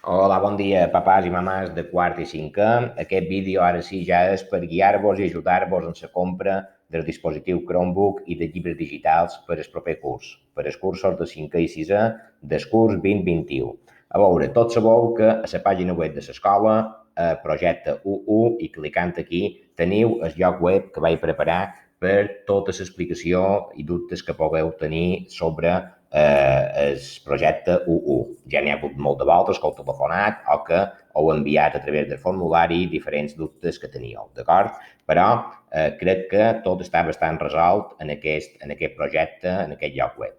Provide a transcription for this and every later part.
Hola, bon dia, papàs i mamàs de quart i cinquè. Aquest vídeo ara sí ja és per guiar-vos i ajudar-vos en la compra del dispositiu Chromebook i de llibres digitals per al proper curs, per als cursos de 5è i 6è del curs 2021. A veure, tots sabeu que a la pàgina web de l'escola, projecte UU, i clicant aquí teniu el lloc web que vaig preparar per tota l'explicació i dubtes que pugueu tenir sobre el projecte UU. Ja n'hi ha hagut molt de voltes que heu telefonat o que heu enviat a través del formulari diferents dubtes que teníeu, d'acord? Però crec que tot està bastant resolt en aquest projecte, en aquest lloc web.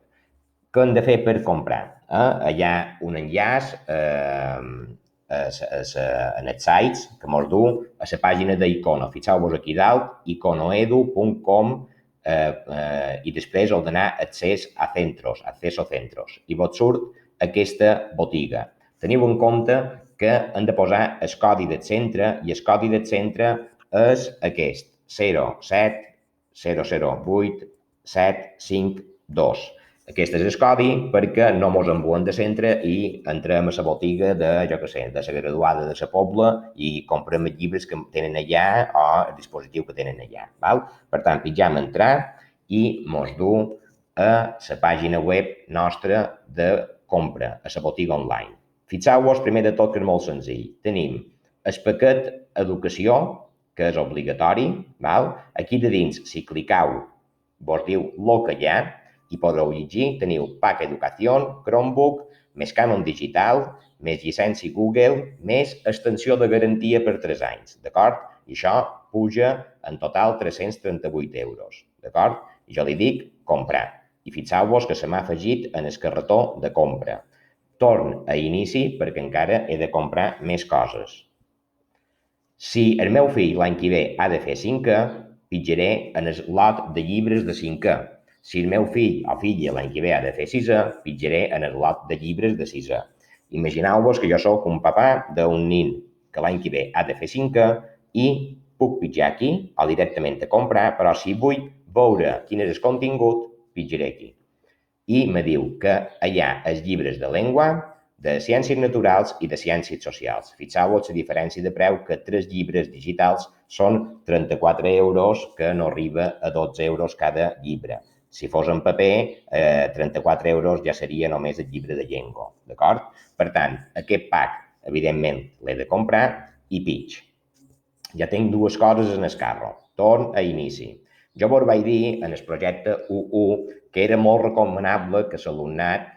Què hem de fer per comprar? Hi ha un enllaç en els sites que ens du a la pàgina d'Icono. Fixeu-vos aquí dalt, iconoedu.com, i després heu d'anar a accés a centros, acceso centros, i vos surt aquesta botiga. Teniu en compte que hem de posar el codi del centre, i el codi del centre és aquest, 07 008 752. Aquest és el codi perquè no mos embuen de centre i entrem a la botiga de, jo què sé, de la graduada de la Pobla i comprem els llibres que tenen allà o el dispositiu que tenen allà. Val? Per tant, pitjam entrar i mos du a la pàgina web nostra de compra, a la botiga online. Fixeu-vos primer de tot que és molt senzill. Tenim el paquet educació, que és obligatori. Val? Aquí de dins, si clicau, vos diu el que hi ha, i podreu llegir. Teniu Pack Educación, Chromebook, més Canon Digital, més llicència Google, més extensió de garantia per 3 anys, d'acord? I això puja en total 338 euros, d'acord? I jo li dic comprar. I fixeu-vos que se m'ha afegit en el carretó de compra. Torn a inici perquè encara he de comprar més coses. Si el meu fill l'any que ve ha de fer 5è, pitjaré en el lot de llibres de 5è. Si el meu fill o filla l'any que ve ha de fer 6è, pitjaré en el lot de llibres de 6è. Imagineu-vos que jo sóc un papà d'un nin que l'any que ve ha de fer 5è i puc pitjar aquí o directament a comprar, però si vull veure quin és el contingut, pitjaré aquí. I me diu que hi ha els llibres de llengua, de ciències naturals i de ciències socials. Fixeu-vos la diferència de preu, que 3 llibres digitals són 34 euros, que no arriba a 12 euros cada llibre. Si fos en paper, 34 euros ja seria només el llibre de llengua, d'acord? Per tant, aquest pack, evidentment, l'he de comprar i pitj. Ja tinc 2 coses en el carro. Torn a inici. Jo vos vaig dir en el projecte UU que era molt recomanable que l'alumnat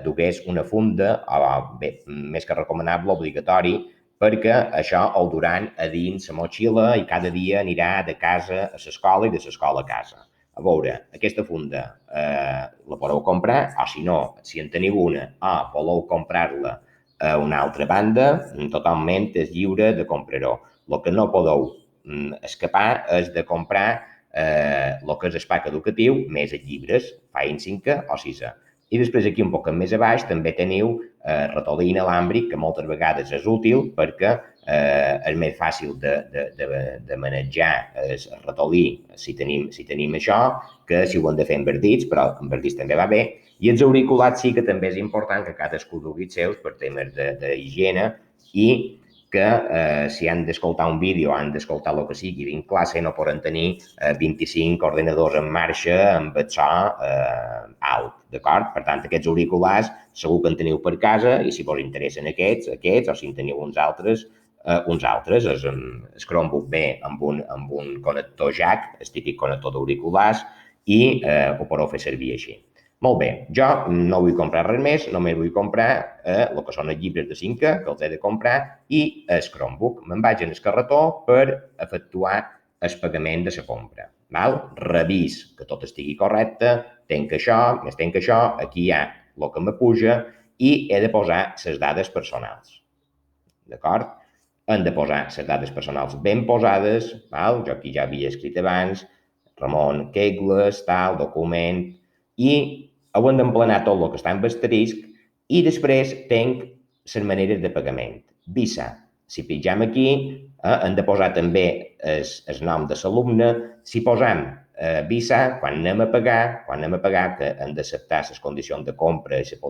dugués una funda, o bé, més que recomanable, obligatori, perquè això ho duran a dins la motxilla i cada dia anirà de casa a l'escola i de l'escola a casa. A veure, aquesta funda la podeu comprar, o si no, si en teniu una o voleu comprar-la a una altra banda, totalment és lliure de comprar-ho. El que no podeu escapar és de comprar el que és el pack educatiu més els llibres, faig 5è o 6è. I després aquí un poc més a baix també teniu ratolí inalàmbric, que moltes vegades és útil perquè és més fàcil de manejar el ratolí si tenim això, que si ho hem de fer enverdits, però enverdits també va bé. I els auriculats sí que també és important que cadascú dugui els seus per temes d'higiene i que si han d'escoltar un vídeo, han d'escoltar el que sigui dins classe, no poden tenir 25 ordenadors en marxa amb el so alt, d'acord? Per tant, aquests auriculars segur que en teniu per casa i si vos interessen aquests, o si en teniu uns altres, el Chromebook ve amb un connector jack, el típic connector d'auriculars, i ho podeu fer servir així. Molt bé, jo no vull comprar res més, només vull comprar el que són els llibres de 5è, que els he de comprar, i el Chromebook. Me'n vaig en el carretó per efectuar el pagament de la compra. Val? Revís que tot estigui correcte, tenc això, aquí hi ha el que me puja i he de posar les dades personals. D'acord? Hem de posar les dades personals ben posades, val? Jo aquí ja havia escrit abans, Ramon Kegles, tal, document, i hem d'emplenar tot el que està en asterisc i després tenc les maneres de pagament. Visa. Si pitjam aquí, hem de posar també el nom de l'alumne. Si posam Visa, quan anem a pagar, que hem d'acceptar les condicions de compra i la